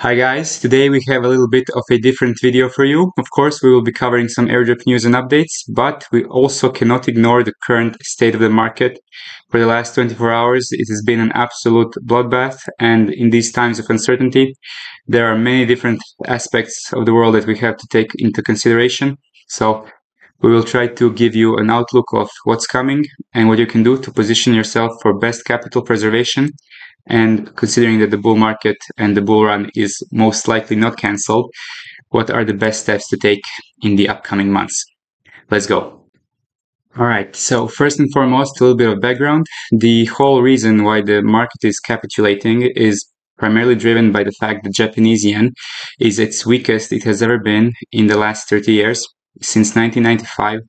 Hi guys, today we have a little bit of a different video for you. Of course, we will be covering some airdrop news and updates, but we also cannot ignore the current state of the market. For the last 24 hours, it has been an absolute bloodbath, and in these times of uncertainty, there are many different aspects of the world that we have to take into consideration. So we will try to give you an outlook of what's coming and what you can do to position yourself for best capital preservation. And considering that the bull market and the bull run is most likely not cancelled, what are the best steps to take in the upcoming months? Let's go. All right, so first and foremost, a little bit of background. The whole reason why the market is capitulating is primarily driven by the fact that Japanese yen is its weakest it has ever been in the last 30 years. Since 1995,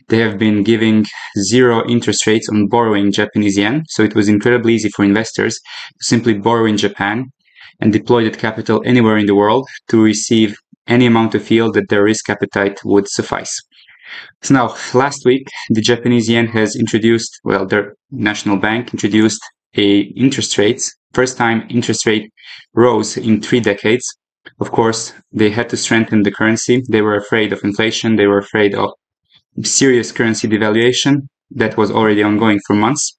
they have been giving zero interest rates on borrowing Japanese yen, so it was incredibly easy for investors to simply borrow in Japan and deploy that capital anywhere in the world to receive any amount of yield that their risk appetite would suffice. So now, last week, the Japanese yen has introduced, their national bank introduced first time interest rate rose in 3 decades. Of course, they had to strengthen the currency. They were afraid of inflation. They were afraid of serious currency devaluation that was already ongoing for months.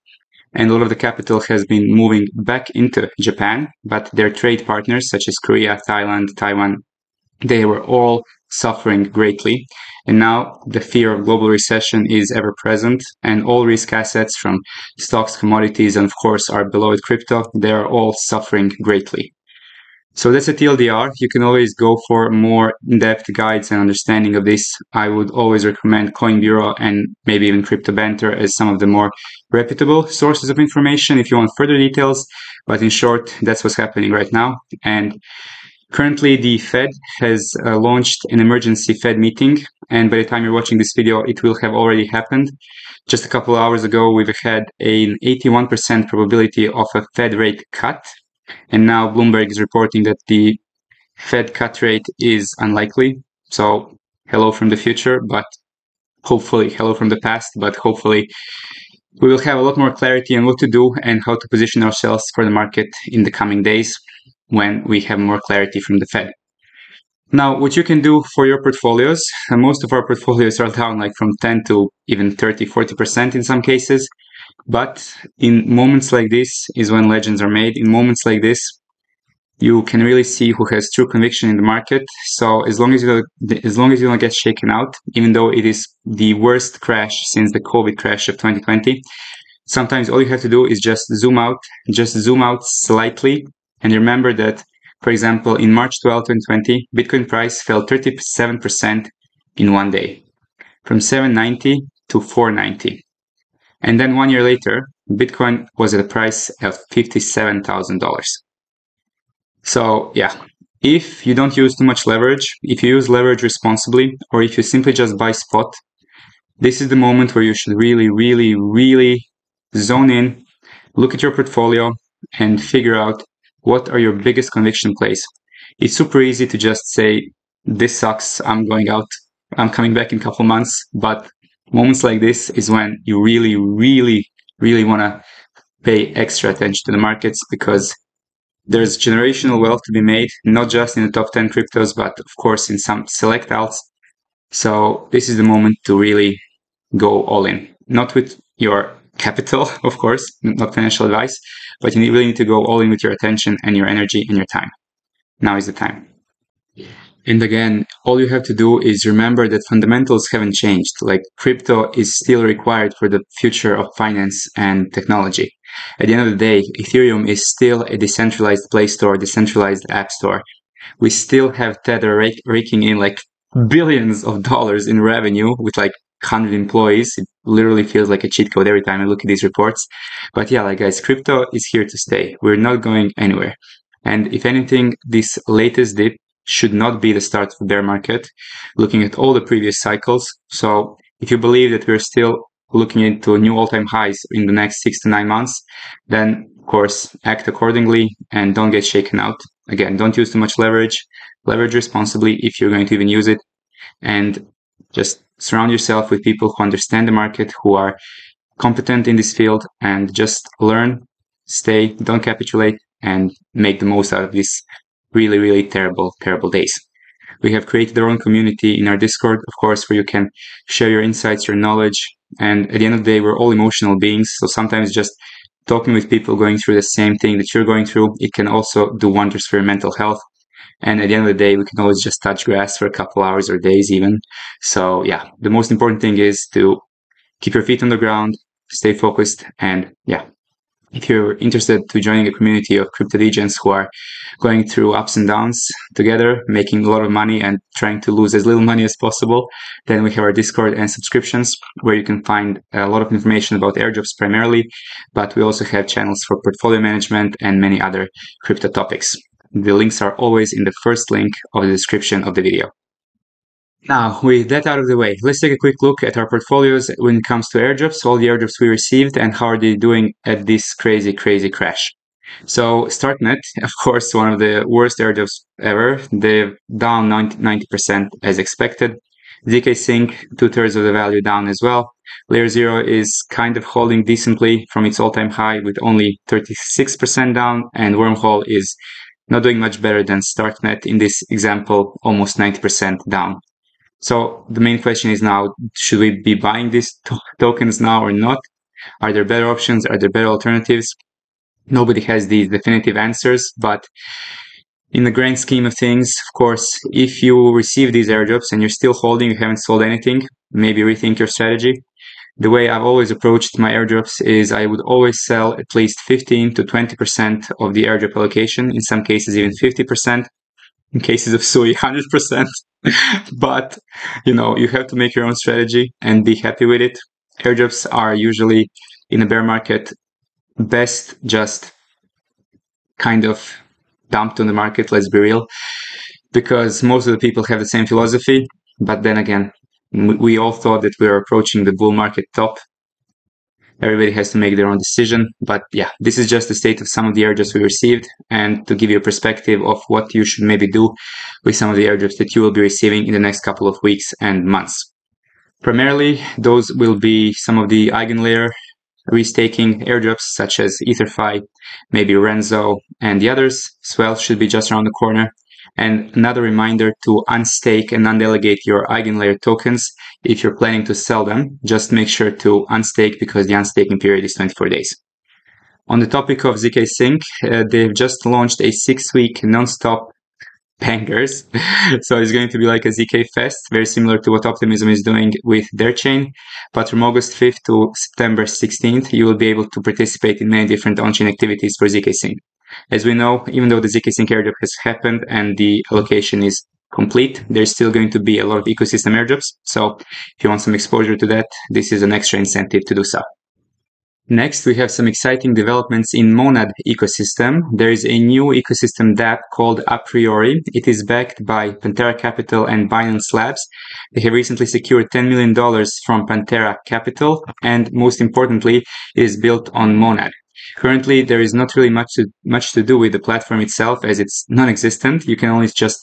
And a lot of the capital has been moving back into Japan, but their trade partners such as Korea, Thailand, Taiwan, they were all suffering greatly. And now the fear of global recession is ever present, and all risk assets from stocks, commodities, and of course our beloved crypto, they are all suffering greatly. So that's a TLDR. You can always go for more in-depth guides and understanding of this. I would always recommend Coin Bureau and maybe even Crypto Banter as some of the more reputable sources of information if you want further details. But in short, that's what's happening right now. And currently the Fed has launched an emergency Fed meeting. And by the time you're watching this video, it will have already happened. Just a couple of hours ago, we've had an 81% probability of a Fed rate cut. And now Bloomberg is reporting that the Fed cut rate is unlikely. So hello from the future, but hopefully hello from the past, but hopefully we will have a lot more clarity on what to do and how to position ourselves for the market in the coming days when we have more clarity from the Fed. Now, what you can do for your portfolios, and most of our portfolios are down like from 10 to even 30, 40% in some cases. But in moments like this is when legends are made. In moments like this, you can really see who has true conviction in the market. So as long as you don't get shaken out, even though it is the worst crash since the COVID crash of 2020, sometimes all you have to do is just zoom out slightly, and remember that, for example, in March 12, 2020, Bitcoin price fell 37% in one day, from 790 to 490. And then 1 year later, Bitcoin was at a price of $57,000. So yeah, if you don't use too much leverage, if you use leverage responsibly, or if you simply just buy spot, this is the moment where you should really, really, really zone in, look at your portfolio, and figure out what are your biggest conviction plays. It's super easy to just say, this sucks, I'm going out, I'm coming back in a couple months, but moments like this is when you really, really, really want to pay extra attention to the markets, because there's generational wealth to be made, not just in the top 10 cryptos, but of course in some select alts. So this is the moment to really go all in. Not with your capital, of course, not financial advice, but you really need to go all in with your attention and your energy and your time. Now is the time. And again, all you have to do is remember that fundamentals haven't changed. Like, crypto is still required for the future of finance and technology. At the end of the day, Ethereum is still a decentralized Play Store, decentralized App Store. We still have Tether raking in like billions of dollars in revenue with like 100 employees. It literally feels like a cheat code every time I look at these reports. But yeah, like guys, crypto is here to stay. We're not going anywhere. And if anything, this latest dip should not be the start of the bear market, looking at all the previous cycles. So if you believe that we're still looking into new all-time highs in the next 6 to 9 months, then of course act accordingly and don't get shaken out. Again, don't use too much leverage. Leverage responsibly if you're going to even use it, and just surround yourself with people who understand the market, who are competent in this field, and just learn, stay, don't capitulate, and make the most out of this really terrible days. We have created our own community in our Discord, of course, where you can share your insights, your knowledge. And at the end of the day, we're all emotional beings. So sometimes just talking with people going through the same thing that you're going through, it can also do wonders for your mental health. And at the end of the day, we can always just touch grass for a couple hours or days even. So yeah, the most important thing is to keep your feet on the ground, stay focused, and yeah. If you're interested to joining a community of crypto legends who are going through ups and downs together, making a lot of money and trying to lose as little money as possible, then we have our Discord and subscriptions where you can find a lot of information about airdrops primarily, but we also have channels for portfolio management and many other crypto topics. The links are always in the first link of the description of the video. Now, with that out of the way, let's take a quick look at our portfolios when it comes to airdrops, all the airdrops we received, and how are they doing at this crazy crash. So, Starknet, of course, one of the worst airdrops ever. They're down 90% as expected. ZkSync, 2/3 of the value down as well. Layer 0 is kind of holding decently from its all-time high with only 36% down, and Wormhole is not doing much better than Starknet in this example, almost 90% down. So the main question is now, should we be buying these tokens now or not? Are there better options? Are there better alternatives? Nobody has these definitive answers, but in the grand scheme of things, of course, if you receive these airdrops and you're still holding, you haven't sold anything, maybe rethink your strategy. The way I've always approached my airdrops is I would always sell at least 15 to 20% of the airdrop allocation, in some cases even 50%. In cases of SUI, 100%. But, you have to make your own strategy and be happy with it. Airdrops are usually, in a bear market, best just kind of dumped on the market, let's be real, because most of the people have the same philosophy. But then again, we all thought that we were approaching the bull market top. Everybody has to make their own decision. But yeah, this is just the state of some of the airdrops we received, and to give you a perspective of what you should maybe do with some of the airdrops that you will be receiving in the next couple of weeks and months. Primarily, those will be some of the eigenlayer restaking airdrops such as Ether.fi, maybe Renzo, and the others. Swell should be just around the corner. And another reminder to unstake and undelegate your eigenlayer tokens. If you're planning to sell them, just make sure to unstake because the unstaking period is 24 days. On the topic of ZkSync, they've just launched a 6-week non-stop bangers. So it's going to be like a ZK Fest, very similar to what Optimism is doing with their chain. But from August 5th to September 16th, you will be able to participate in many different on-chain activities for ZkSync. As we know, even though the ZkSync airdrop has happened and the allocation is complete, there's still going to be a lot of ecosystem airdrops. So if you want some exposure to that, this is an extra incentive to do so. Next, we have some exciting developments in Monad ecosystem. There is a new ecosystem DApp called A Priori. It is backed by Pantera Capital and Binance Labs. They have recently secured $10 million from Pantera Capital, and most importantly, it is built on Monad. Currently, there is not really much to do with the platform itself, as it's non-existent. You can only just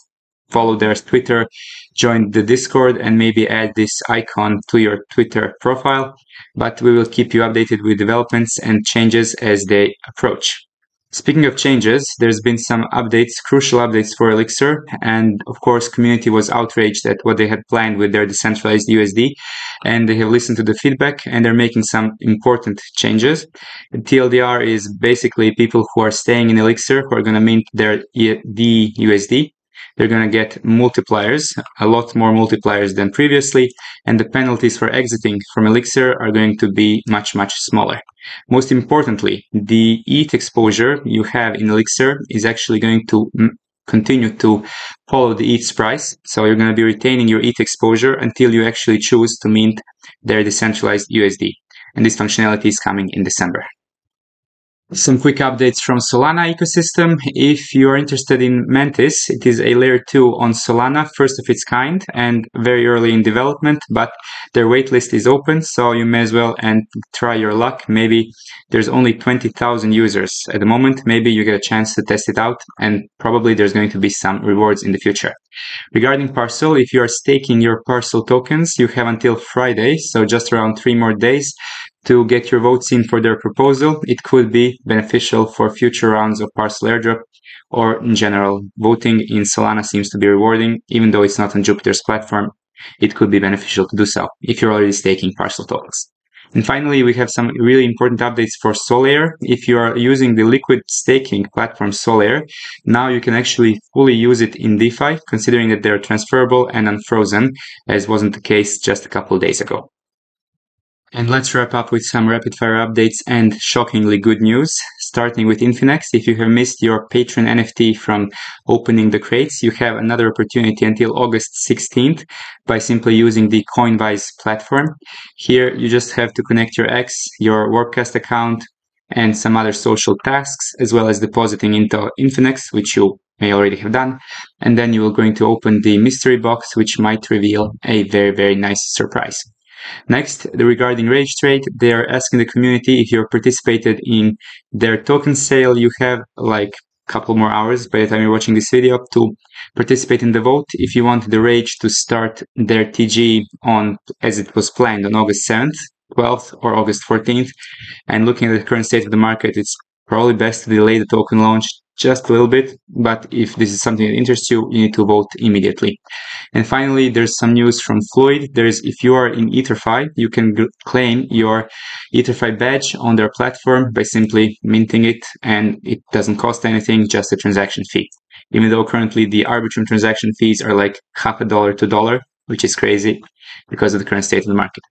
follow their Twitter, join the Discord, and maybe add this icon to your Twitter profile. But we will keep you updated with developments and changes as they approach. Speaking of changes, there's been some updates, crucial updates for Elixir, and of course, community was outraged at what they had planned with their decentralized USD, and they have listened to the feedback and they're making some important changes. TLDR is basically people who are staying in Elixir who are going to mint their DUSD. They're going to get multipliers, a lot more multipliers than previously, and the penalties for exiting from Elixir are going to be much smaller. Most importantly, the ETH exposure you have in Elixir is actually going to continue to follow the ETH's price. So you're going to be retaining your ETH exposure until you actually choose to mint their decentralized USD. And this functionality is coming in December. Some quick updates from Solana ecosystem. If you are interested in METIS, it is a layer 2 on Solana, first of its kind and very early in development, but their waitlist is open, so you may as well and try your luck. Maybe there's only 20,000 users at the moment. Maybe you get a chance to test it out, and probably there's going to be some rewards in the future. Regarding Parcl, if you are staking your Parcl tokens, you have until Friday, so just around 3 more days, to get your votes in for their proposal. It could be beneficial for future rounds of Parcl Airdrop, or in general, voting in Solana seems to be rewarding, even though it's not on Jupiter's platform. It could be beneficial to do so if you're already staking Parcl tokens. And finally, we have some really important updates for Solr. If you are using the liquid staking platform Solr, now you can actually fully use it in DeFi, considering that they're transferable and unfrozen, as wasn't the case just a couple of days ago. And let's wrap up with some rapid-fire updates and shockingly good news. Starting with Infinex, if you have missed your Patron NFT from opening the crates, you have another opportunity until August 16th by simply using the Coinvise platform. Here, you just have to connect your X, your Warpcast account, and some other social tasks, as well as depositing into Infinex, which you may already have done. And then you are going to open the mystery box, which might reveal a very, very nice surprise. Next, regarding Rage Trade, they are asking the community if you're participated in their token sale. You have like a couple more hours by the time you're watching this video to participate in the vote. If you want the Rage to start their TG on, as it was planned, on August 7th, 12th, or August 14th, and looking at the current state of the market, it's probably best to delay the token launch just a little bit, but if this is something that interests you, you need to vote immediately. And finally, there's some news from Fluid. If you are in EtherFi, you can claim your EtherFi badge on their platform by simply minting it, and it doesn't cost anything, just a transaction fee. Even though currently the Arbitrum transaction fees are like $0.50 to $1, which is crazy because of the current state of the market.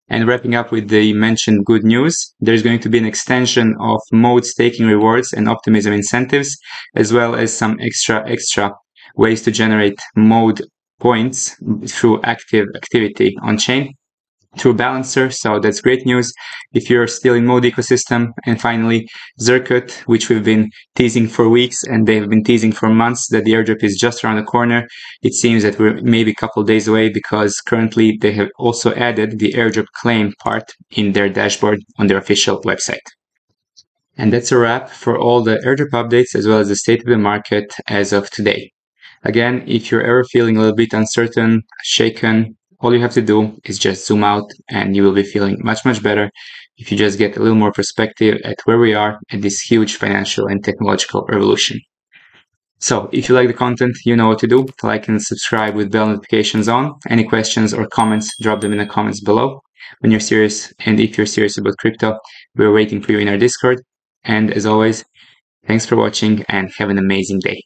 And wrapping up with the mentioned good news, there's going to be an extension of mode staking rewards and Optimism incentives, as well as some extra ways to generate mode points through active activity on chain through Balancer. So that's great news if you're still in mode ecosystem. And finally, Zircut, which we've been teasing for weeks and they've been teasing for months that the airdrop is just around the corner. It seems that we're maybe a couple of days away because currently they have also added the airdrop claim part in their dashboard on their official website. And that's a wrap for all the airdrop updates as well as the state of the market as of today. Again, if you're ever feeling a little bit uncertain, shaken, all you have to do is just zoom out and you will be feeling much, much better if you just get a little more perspective at where we are at this huge financial and technological revolution. So if you like the content, you know what to do. Like and subscribe with bell notifications on. Any questions or comments, drop them in the comments below. When you're serious, and if you're serious about crypto, we're waiting for you in our Discord. And as always, thanks for watching and have an amazing day.